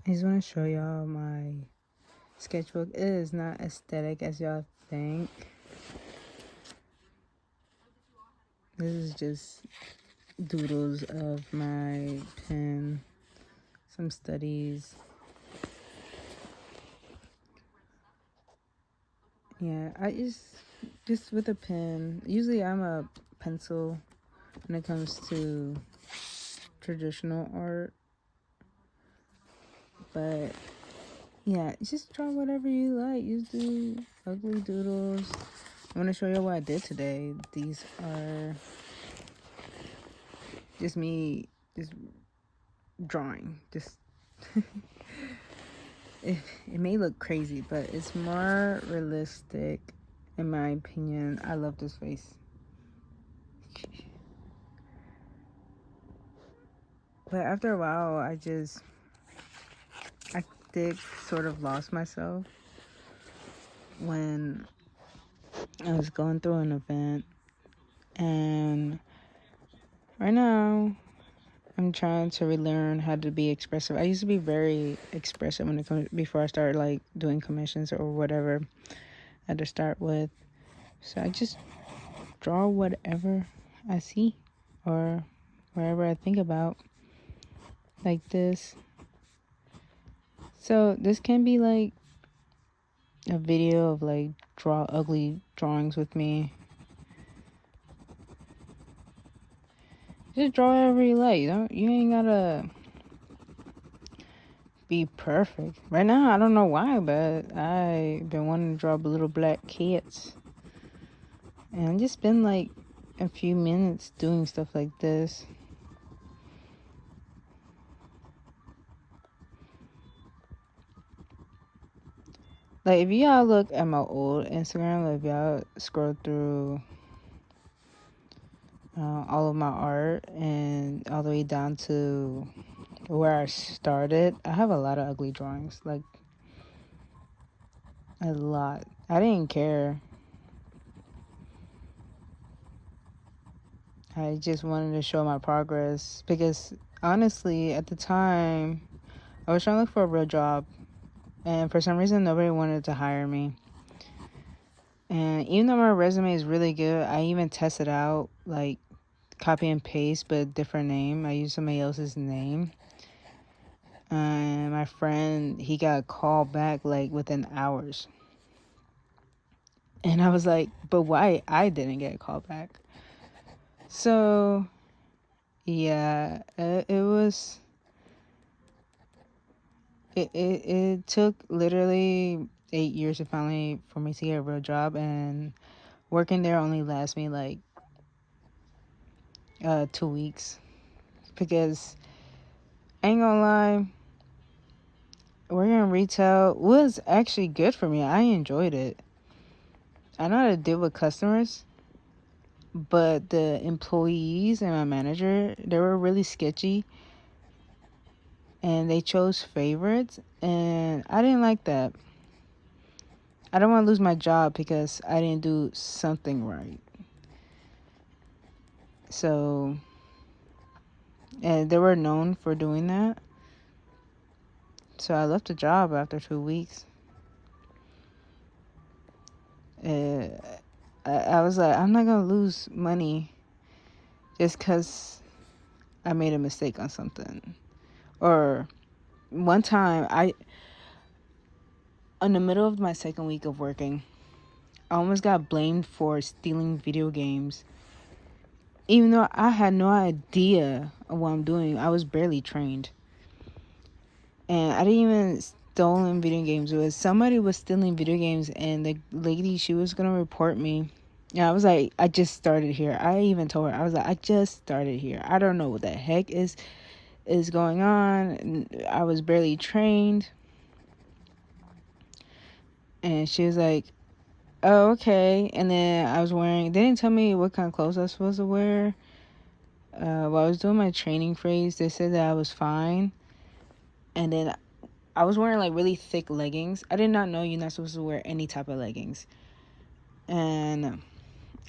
I just want to show y'all my sketchbook. It is not aesthetic as y'all think. This is just doodles of my pen, some studies. Yeah, I just with a pen. Usually I'm a pencil when it comes to traditional art. But yeah, just draw whatever you like. You do ugly doodles. I want to show you what I did today. These are just me just drawing. Just it may look crazy, but it's more realistic in my opinion. I love this face. But after a while, I did sort of lost myself when I was going through an event. And right now, I'm trying to relearn how to be expressive. I used to be very expressive when it comes before I started like doing commissions or whatever I had to start with. So I just draw whatever I see or wherever I think about, like this. So this can be like a video of like draw ugly drawings with me. Just draw whatever you like. You ain't gotta be perfect. Right now, I don't know why, but I've been wanting to draw little black kids. And I've just been like a few minutes doing stuff like this. Like if y'all look at my old Instagram, like if y'all scroll through all of my art and all the way down to where I started, I have a lot of ugly drawings, like a lot. I didn't care. I just wanted to show my progress because honestly, at the time, I was trying to look for a real job, and for some reason, nobody wanted to hire me. And even though my resume is really good, I even tested out like copy and paste, but different name. I used somebody else's name. And my friend, he got called back like within hours. And I was like, but why I didn't get called back? So, yeah, it took literally 8 years to finally for me to get a real job, and working there only lasts me like 2 weeks because I ain't gonna lie, working in retail was actually good for me. I enjoyed it. I know how to deal with customers, but the employees and my manager, they were really sketchy and they chose favorites, and I didn't like that. I don't want to lose my job because I didn't do something right. So, and they were known for doing that. So I left the job after 2 weeks. I was like, I'm not going to lose money just because I made a mistake on something. Or one time, in the middle of my second week of working, I almost got blamed for stealing video games. Even though I had no idea of what I'm doing, I was barely trained. And I didn't even stolen video games. It was somebody was stealing video games, and the lady, she was gonna report me. Yeah, I was like, I just started here. I even told her, I was like, I just started here. I don't know what the heck is going on. I was barely trained. And she was like, oh, okay. And then they didn't tell me what kind of clothes I was supposed to wear. While I was doing my training phase, they said that I was fine. And then I was wearing like really thick leggings. I did not know you're not supposed to wear any type of leggings. And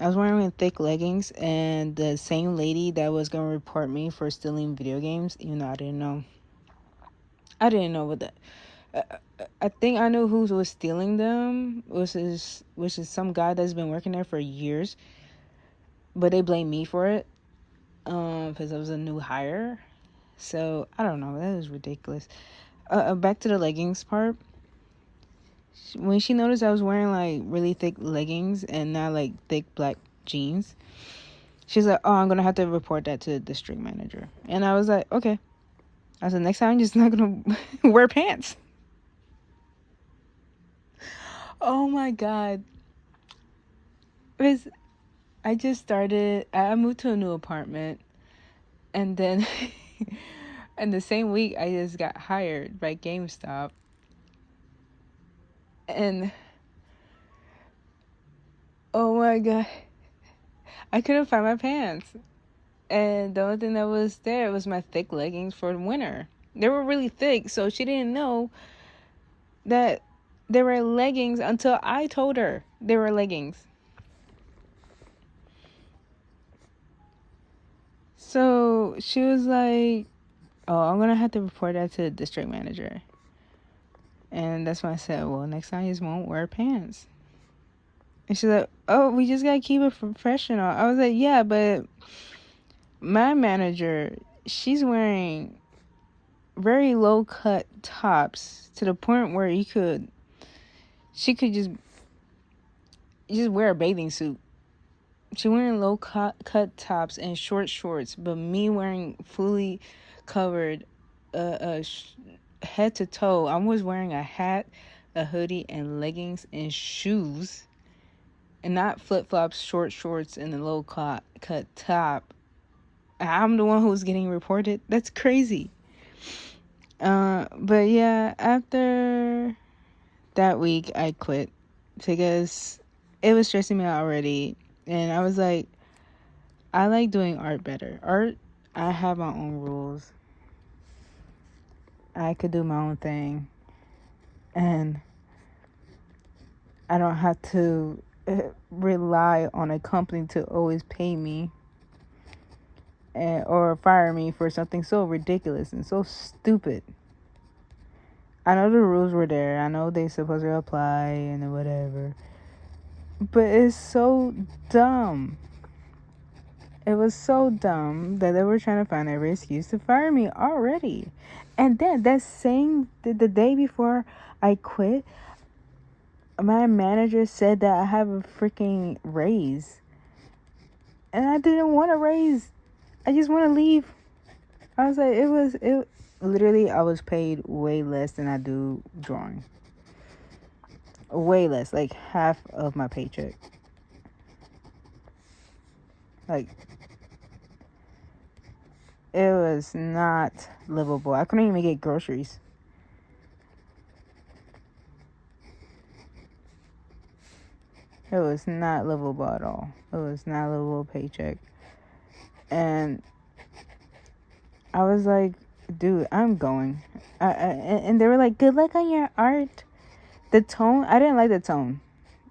I was wearing thick leggings, and the same lady that was going to report me for stealing video games, even though I didn't know, I didn't know what that. I think I know who was stealing them, which is some guy that's been working there for years, but they blame me for it, because I was a new hire. So I don't know. That is ridiculous. Back to the leggings part. When she noticed I was wearing like really thick leggings and not like thick black jeans, she's like, "Oh, I'm gonna have to report that to the district manager." And I was like, "Okay." I said, "Next time, I'm just not gonna wear pants." Oh my god. Because I just started, I moved to a new apartment, and then in the same week, I just got hired by GameStop. And oh my god, I couldn't find my pants. And the only thing that was there was my thick leggings for winter. They were really thick, so she didn't know that they were leggings until I told her they were leggings. So she was like, "Oh, I'm gonna have to report that to the district manager." And that's when I said, "Well, next time you just won't wear pants." And she's like, "Oh, we just gotta keep it professional." I was like, "Yeah, but my manager, she's wearing very low cut tops to the point where she could just wear a bathing suit. She wearing low cut tops and short shorts, but me wearing fully covered, head to toe. I was wearing a hat, a hoodie, and leggings and shoes, and not flip flops, short shorts, and a low cut top. I'm the one who's getting reported. That's crazy. But yeah, after that week, I quit because it was stressing me out already, and I was like, I like doing art better. Art, I have my own rules. I could do my own thing, and I don't have to rely on a company to always pay me or fire me for something so ridiculous and so stupid. I know the rules were there. I know they supposed to apply and whatever. But it's so dumb. It was so dumb that they were trying to find every excuse to fire me already. And then the day before I quit, my manager said that I have a freaking raise. And I didn't want a raise. I just want to leave. I was like, literally, I was paid way less than I do drawing. Way less, like half of my paycheck. Like, it was not livable. I couldn't even get groceries. It was not livable at all. It was not a livable paycheck. And I was like, dude, I'm going. And they were like, good luck on your art. The tone, I didn't like the tone.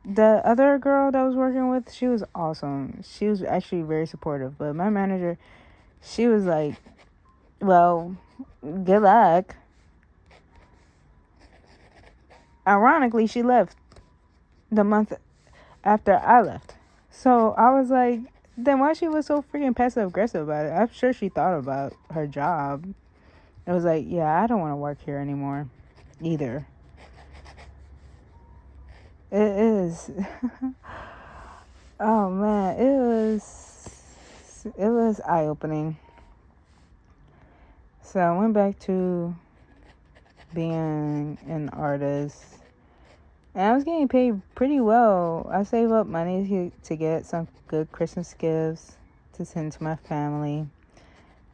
The other girl that I was working with, she was awesome. She was actually very supportive. But my manager, she was like, well, good luck. Ironically, she left the month after I left. So I was like, then why she was so freaking passive aggressive about it? I'm sure she thought about her job. It was like, yeah, I don't want to work here anymore either. It is. Oh man, it was eye-opening. So I went back to being an artist, and I was getting paid pretty well. I saved up money to get some good Christmas gifts to send to my family,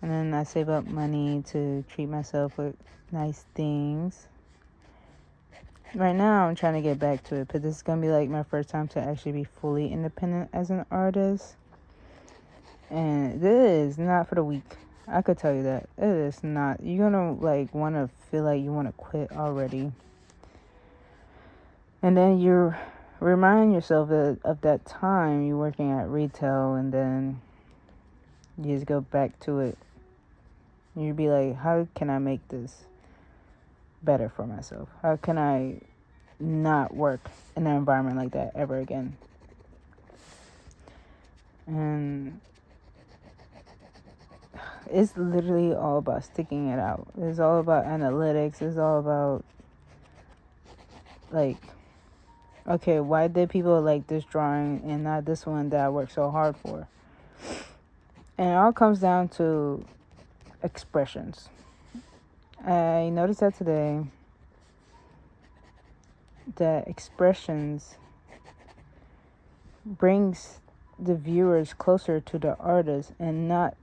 and then I saved up money to treat myself with nice things. Right now, I'm trying to get back to it, but this is going to be like my first time to actually be fully independent as an artist. And this is not for the weak. I could tell you that. It is not. You're going to like want to feel like you want to quit already. And then you remind yourself of that time you're working at retail, and then you just go back to it. You'd be like, how can I make this better for myself? How can I not work in an environment like that ever again? And it's literally all about sticking it out. It's all about analytics. It's all about, like, okay, why did people like this drawing and not this one that I worked so hard for? And it all comes down to expressions. I noticed that today, that expressions brings the viewers closer to the artist and not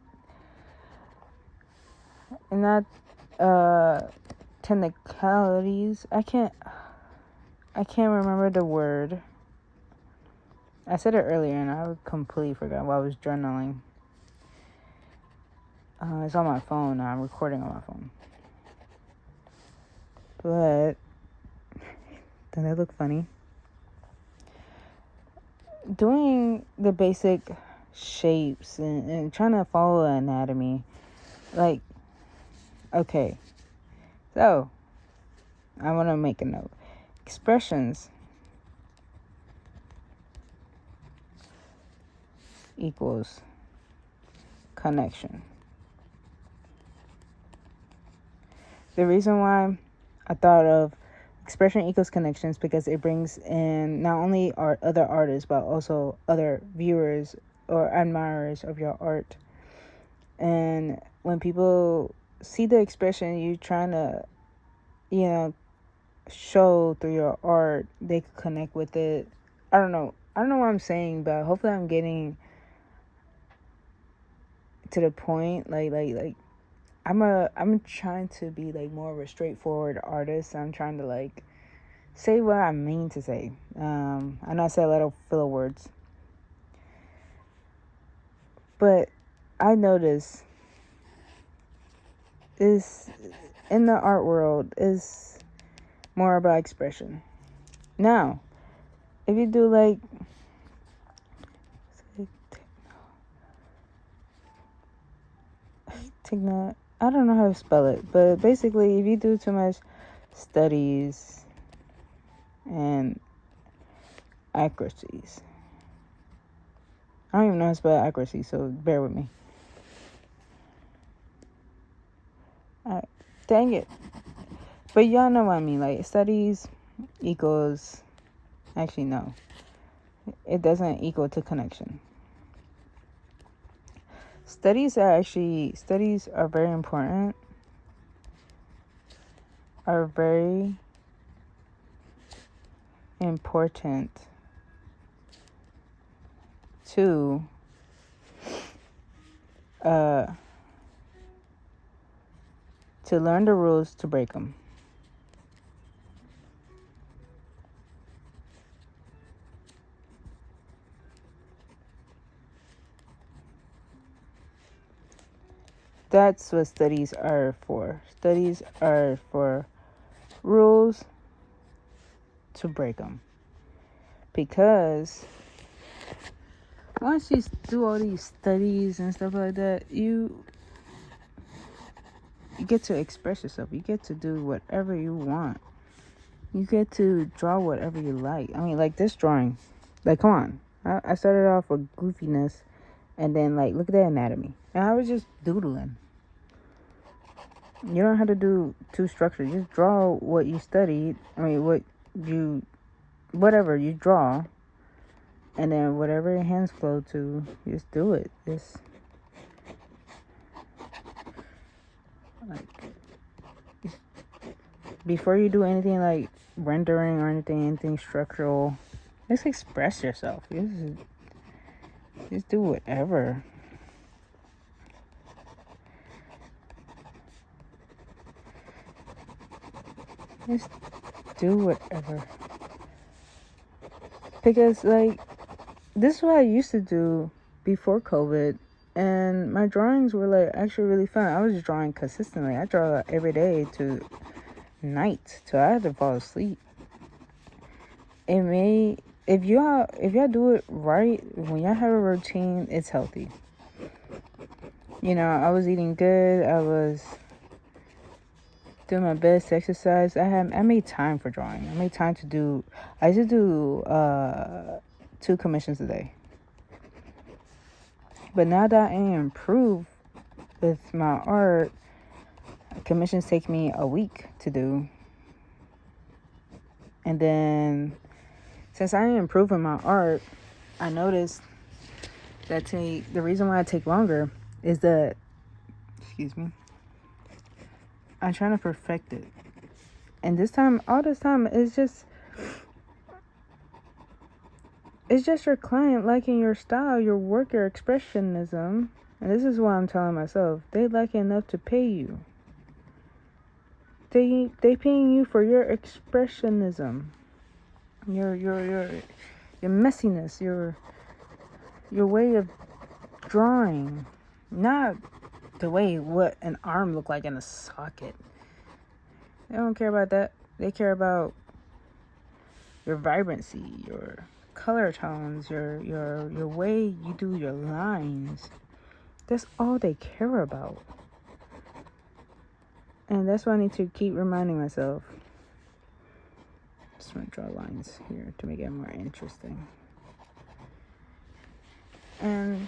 technicalities. I can't remember the word. I said it earlier and I completely forgot while I was journaling. It's on my phone now. I'm recording on my phone. But doesn't it look funny? Doing the basic shapes and trying to follow anatomy. Like, okay. So, I want to make a note. Expressions equals connection. The reason why I thought of expression equals connections because it brings in not only our other artists but also other viewers or admirers of your art. And when people see the expression you trying to, show through your art, they can connect with it. I don't know what I'm saying, but hopefully I'm getting to the point. Like I'm trying to be like more of a straightforward artist. I'm trying to like say what I mean to say. I know I say a lot of filler words, but I notice is in the art world is more about expression. Now, if you do like I don't know how to spell it, but basically if you do too much studies and accuracies, I don't even know how to spell accuracy, so bear with me. Dang it. But y'all know what I mean. Like, studies equals... Actually, no. It doesn't equal to connection. Studies are very important. Are very important to learn the rules, to break them. That's what studies are for. Studies are for rules, to break them. Because once you do all these studies and stuff like that, you get to express yourself. You get to do whatever you want. You get to draw whatever you like. I mean, like this drawing. Like, come on. I started off with goofiness, and then, like, look at the anatomy. And I was just doodling. You don't have to do too structured. Just draw what you studied. I mean, whatever you draw. And then whatever your hands flow to, just do it. Just, like, before you do anything like rendering or anything structural, just express yourself. Just do whatever. Just do whatever. Because, like, this is what I used to do before COVID. And my drawings were, like, actually really fun. I was just drawing consistently. I draw every day to night till I had to fall asleep. If y'all do it right, when y'all have a routine, it's healthy. I was eating good. I was doing my best exercise. I made time for drawing. I made time to do. I used to do 2 commissions a day. But now that I improve with my art, commissions take me a week to do. And then since I improve in my art, I noticed that the reason why I take longer is that, excuse me, I'm trying to perfect it. And all this time, it's just your client liking your style, your work, your expressionism. And this is why I'm telling myself, they like it enough to pay you. They paying you for your expressionism, your messiness, your way of drawing, not the way what an arm look like in a socket. They don't care about that. They care about your vibrancy, your color tones, your way you do your lines. That's all they care about. And that's why I need to keep reminding myself. Just want to draw lines here to make it more interesting. And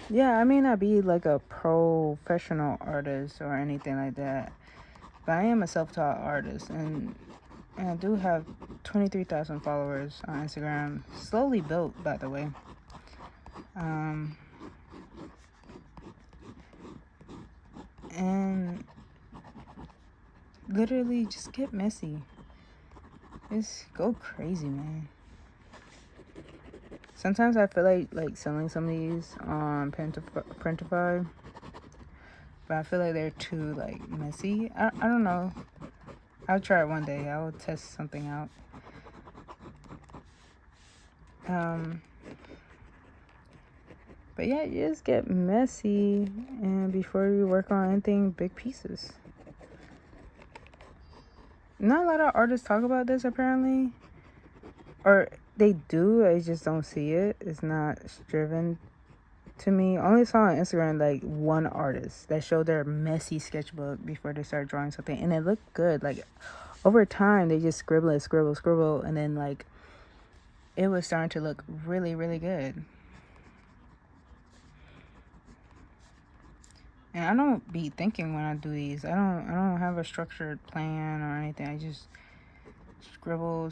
yeah, I may not be like a professional artist or anything like that, but I am a self-taught artist, and I do have 23,000 followers on Instagram. Slowly built, by the way. And literally just get messy. Just go crazy, man. Sometimes I feel like selling some of these on Printify, but I feel like they're too like messy. I don't know. I'll try it one day. I will test something out. But yeah, you just get messy, and before you work on anything, big pieces. Not a lot of artists talk about this, apparently. Or they do, I just don't see it. It's not driven to me. I only saw on Instagram like one artist that showed their messy sketchbook before they started drawing something, and it looked good. Like over time, they just scribble, and then like it was starting to look really, really good. And I don't be thinking when I do these. I don't have a structured plan or anything. I just scribble.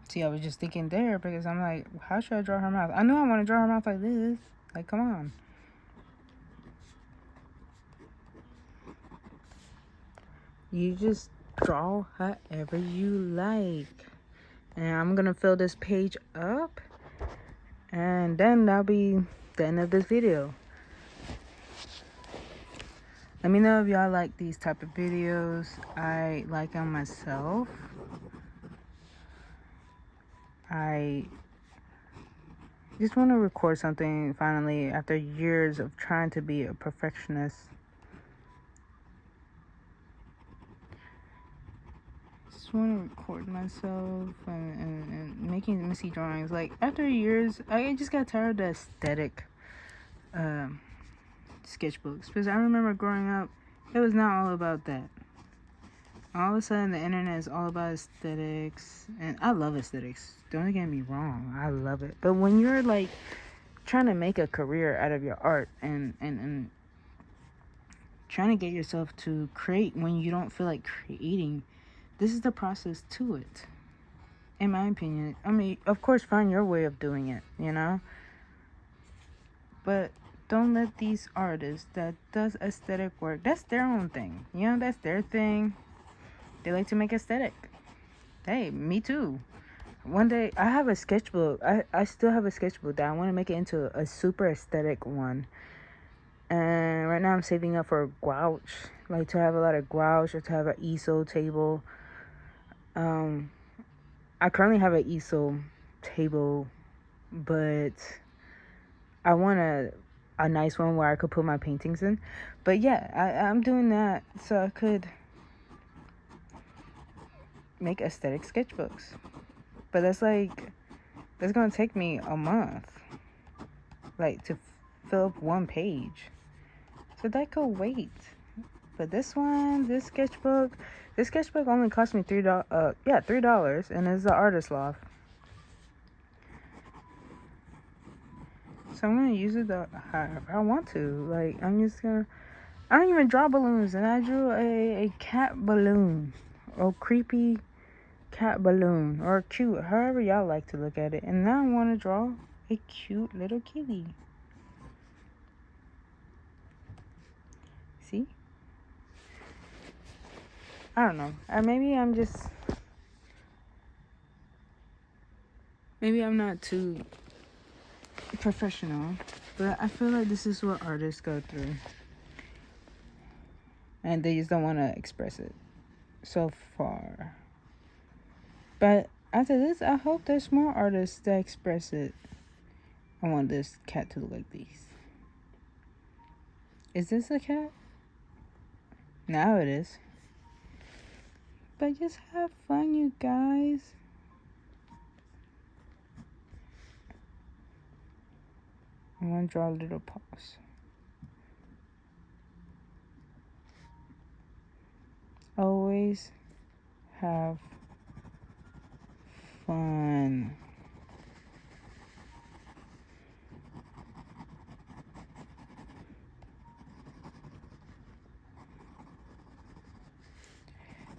See, I was just thinking there because I'm like, how should I draw her mouth? I know I want to draw her mouth like this. Like, come on. You just draw however you like. And I'm going to fill this page up. And then that'll be the end of this video. Let me know if y'all like these type of videos. I like them myself. I just want to record something finally after years of trying to be a perfectionist. Just want to record myself and making messy drawings. Like after years, I just got tired of the aesthetic sketchbooks, because I remember growing up, it was not all about that. All of a sudden, the internet is all about aesthetics, and I love aesthetics. Don't get me wrong, I love it. But when you're like trying to make a career out of your art and trying to get yourself to create when you don't feel like creating, this is the process to it, in my opinion. I mean, of course, find your way of doing it, you know? But don't let these artists that does aesthetic work, that's their own thing. You know, that's their thing. They like to make aesthetic. Hey, me too. One day, I have a sketchbook. I still have a sketchbook that I want to make it into a super aesthetic one. And right now I'm saving up for a gouache. Like to have a lot of gouache or to have an easel table. I currently have an easel table, but I want a nice one where I could put my paintings in. But yeah, I'm doing that so I could make aesthetic sketchbooks. But that's gonna take me a month, like to fill up one page. So that could wait. But this one, this sketchbook only cost me $3, and it's the artist loft. So I'm gonna use it however I want to. Like, I don't even draw balloons, and I drew a cat balloon, or creepy cat balloon, or cute, however y'all like to look at it. And now I want to draw a cute little kitty. See? I don't know. Maybe I'm not too professional, but I feel like this is what artists go through, and they just don't want to express it so far. But after this, I hope there's more artists that express it. I want this cat to look like this. Is this a cat? Now it is. But just have fun, you guys. I want to draw little paws. Always have fun.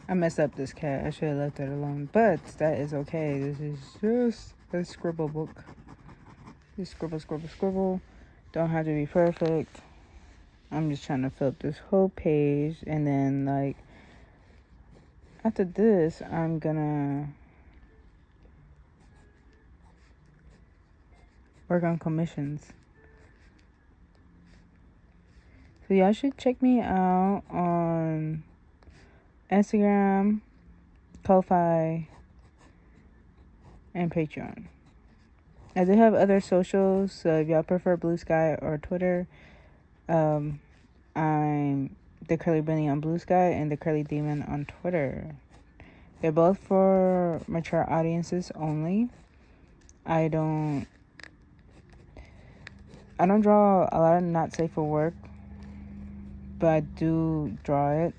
I messed up this cat. I should have left that alone. But that is okay. This is just a scribble book. Just scribble. Don't have to be perfect. I'm just trying to fill up this whole page. And then, like, after this, I'm gonna work on commissions. So y'all should check me out on Instagram, Ko-Fi, and Patreon. I do have other socials, so if y'all prefer Blue Sky or Twitter, I'm the Curly Bunny on Blue Sky and the Curly Demon on Twitter. They're both for mature audiences only. I don't draw a lot of not safe for work, but I do draw it.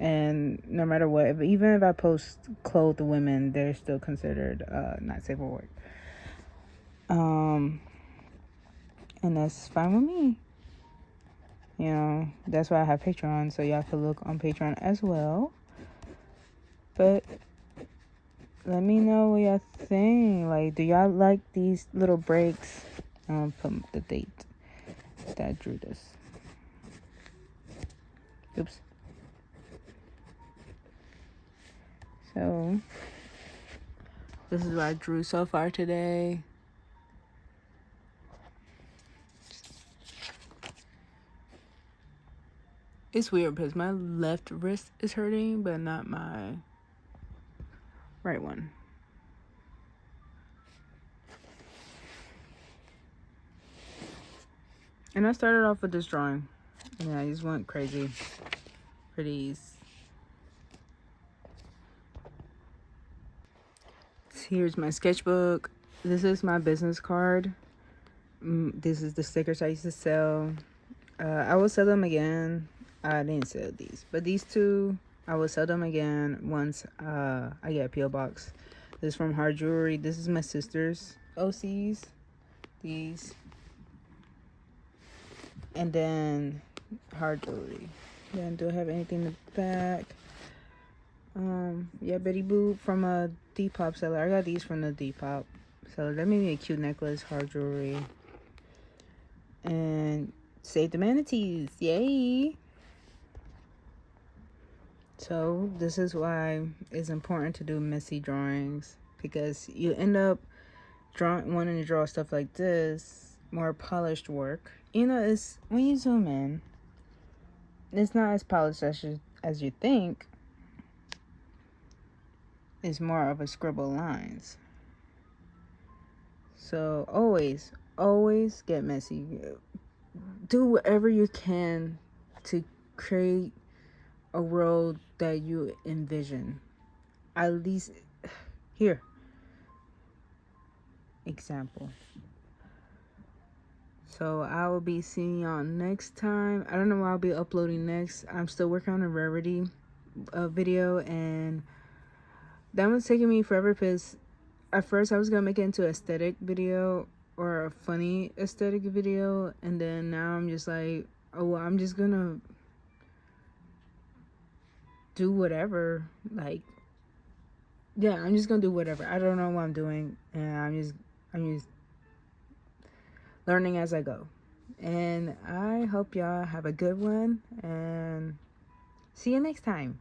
And no matter what, even if I post clothed women, they're still considered not safe for work. And that's fine with me. You know, that's why I have Patreon, so y'all can look on Patreon as well. But let me know what y'all think. Like, do y'all like these little breaks? I'll put the date that I drew this. Oops. So, this is what I drew so far today. It's weird because my left wrist is hurting, but not my right one. And I started off with this drawing. Yeah, I just went crazy for these. Here's my sketchbook. This is my business card. This is the stickers I used to sell. I will sell them again. I didn't sell these, but these two, I will sell them again once I get a P.O. box. This is from Hard Jewelry. This is my sister's OCs. These. And then Hard Jewelry. Then do I have anything in the back? Yeah, Betty Boop from a Depop seller. I got these from the Depop seller. That made me a cute necklace. Hard Jewelry. And Save the Manatees. Yay! So this is why it's important to do messy drawings, because you end up wanting to draw stuff like this, more polished work. You know, it's when you zoom in, it's not as polished as you think. It's more of a scribble lines. So always get messy. Do whatever you can to create a world that you envision. At least here. Example. So I will be seeing y'all next time. I don't know what I'll be uploading next. I'm still working on a rarity video, and that one's taking me forever because at first I was gonna make it into an aesthetic video or a funny aesthetic video, and then now I'm just like, oh well, I'm just gonna do whatever. Like, yeah, I'm just gonna do whatever. I don't know what I'm doing, and I'm just learning as I go. And I hope y'all have a good one, and see you next time.